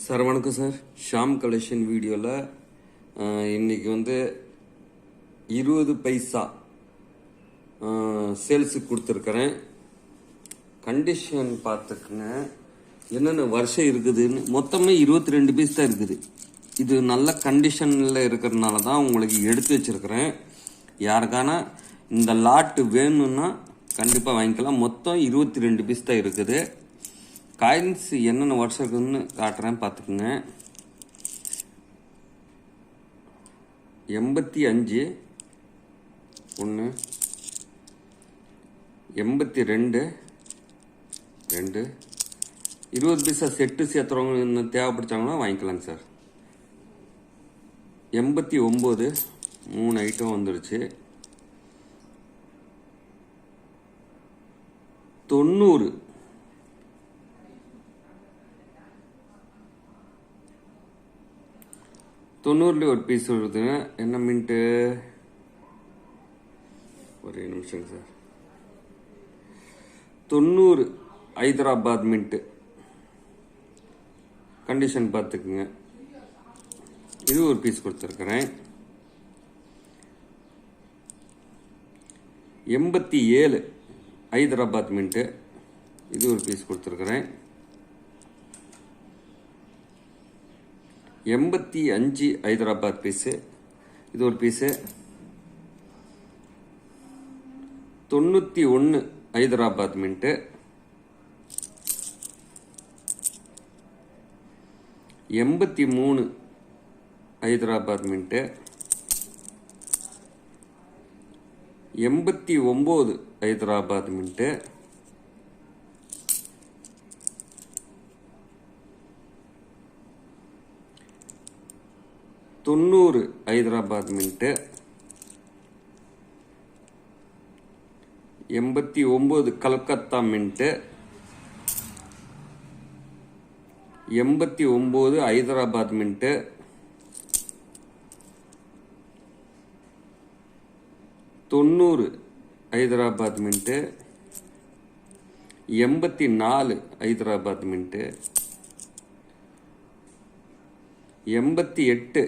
Sir வணக்கம் sir. Sham collection வீடியோவில் இன்னைக்கு வந்து 20 பைசா சேல்ஸுக்கு கொடுத்துருக்குறேன். கண்டிஷன் பார்த்துக்குங்க, என்னென்ன வருஷம் இருக்குதுன்னு. மொத்தமே 22 பீஸ் தான் இருக்குது. இது நல்ல கண்டிஷனில் இருக்கிறதுனால தான் உங்களுக்கு எடுத்து வச்சிருக்கிறேன். யாருக்கான இந்த லாட்டு வேணும்னா கண்டிப்பாக வாங்கிக்கலாம். மொத்தம் 22 பீஸ் தான் இருக்குது. காயின்ஸ் என்னென்ன வருஷம் இருக்குதுன்னு காட்டுறேன், பார்த்துக்குங்க. 85 1 82 2 20 பைசா செட்டு சேர்த்துறவங்க இன்னும் தேவைப்படுத்தாங்கன்னா வாங்கிக்கலாங்க சார். 89 3 ஐட்டம் வந்துடுச்சு. 90 90 ஒரு பீஸ் வருதுங்க. என்ன மின்ட்டு, ஒரே நிமிஷம் சார். 90 ஹைதராபாத் மின்ட்டு கண்டிஷன் பார்த்துக்குங்க. இது ஒரு பீஸ் கொடுத்துருக்குறேன். 87 ஹைதராபாத் மின்ட்டு, இது ஒரு பீஸ் கொடுத்துருக்குறேன். 85 ஹைதராபாத் பீஸு, இது ஒரு piece. 91 Hyderabad mint, 83 Hyderabad mint, 89 Hyderabad mint, 90 Hyderabad mint, 89 Calcutta mint, 89 Hyderabad mint, 90 Hyderabad mint, 84 Hyderabad mint, 88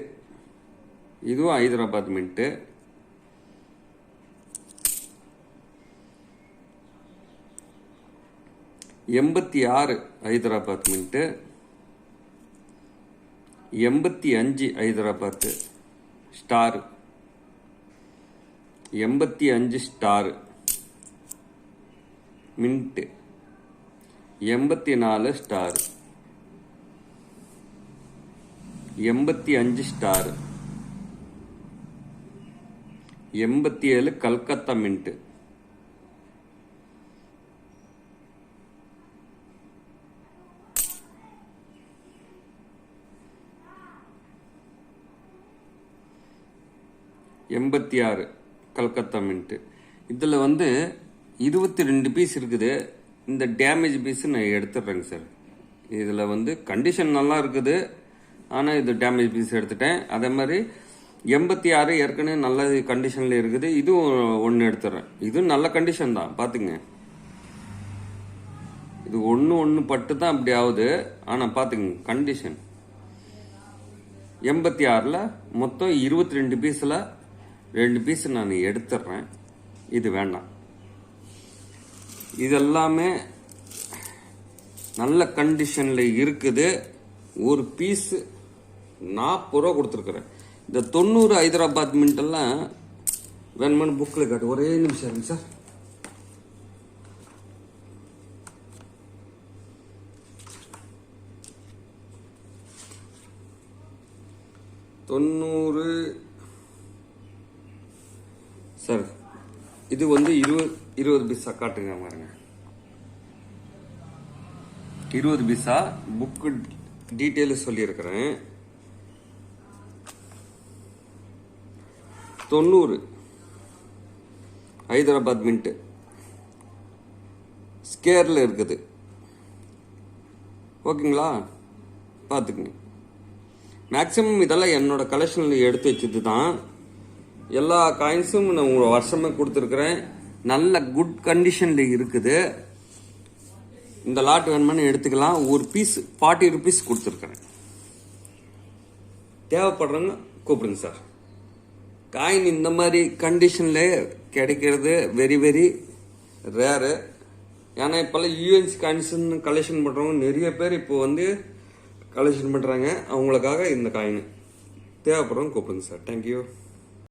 இதுவும் Hyderabad mint, 86 Hyderabad mint, 85 Hyderabad star, 85 star mint, 84 star, 85 star, 87 Calcutta mint, 86 Calcutta mint. இதில் வந்து 22 பீஸ் இருக்குது. இந்த டேமேஜ் பீஸ் நான் எடுத்துடுறேங்க சார். இதில் வந்து கண்டிஷன் நல்லா இருக்குது, ஆனால் இது டேமேஜ் பீஸ் எடுத்துட்டேன். அதே மாதிரி 86 ஏற்கனவே நல்ல கண்டிஷனில் இருக்குது. இதுவும் ஒன்று எடுத்துடுறேன். இதுவும் நல்ல கண்டிஷன் தான், பார்த்துங்க. இது ஒன்று பட்டு தான் அப்படி ஆகுது, ஆனால் பார்த்துங்க கண்டிஷன். 86ல் மொத்தம் 22 பீஸில் 2 பீஸ் நான் எடுத்துடுறேன். இது வேண்டாம். இதெல்லாமே நல்ல கண்டிஷனில் இருக்குது. ஒரு பீஸு 40 ரூபா கொடுத்துருக்குறேன். இந்த 90 ஹைதராபாத் மின்ட்டெல்லாம் வேணுமான்னு புக்கில் காட்டு. ஒரே நிமிஷம் இருங்க சார். தொண்ணூறு சார், இது வந்து 20 பீஸா காட்டுங்க பாருங்க. 20 பீஸா புக்கு டீட்டெயில் சொல்லியிருக்கிறேன். 90 ஹைதராபாத் மின்ட்டு ஸ்கேரில் இருக்குது. ஓகேங்களா, பார்த்துக்குங்க. மேக்ஸிமம் இதெல்லாம் என்னோட கலெக்ஷனில் எடுத்து வச்சது தான். எல்லா காயின்ஸும் நான் ஒரு வருஷமே கொடுத்துருக்குறேன். நல்ல குட் கண்டிஷனில் இருக்குது. இந்த லாட் வேணுமானு எடுத்துக்கலாம். ஒரு பீஸ் 40 rupees கொடுத்துருக்குறேன். தேவைப்படுறவங்க கூப்பிடுங்க சார். காயின் இந்த மாதிரி கண்டிஷனில் கிடைக்கிறது வெரி வெரி ரேரு. ஏன்னா இப்போல்லாம் யூஎன்சி காயின்ஸ்ன்னு கலெக்ஷன் பண்ணுறவங்க நிறைய பேர் இப்போ வந்து கலெக்ஷன் பண்ணுறாங்க. அவங்களுக்காக இந்த காயின் தேவைப்படுறவங்க கூப்பிடுங்க சார். தேங்க்யூ.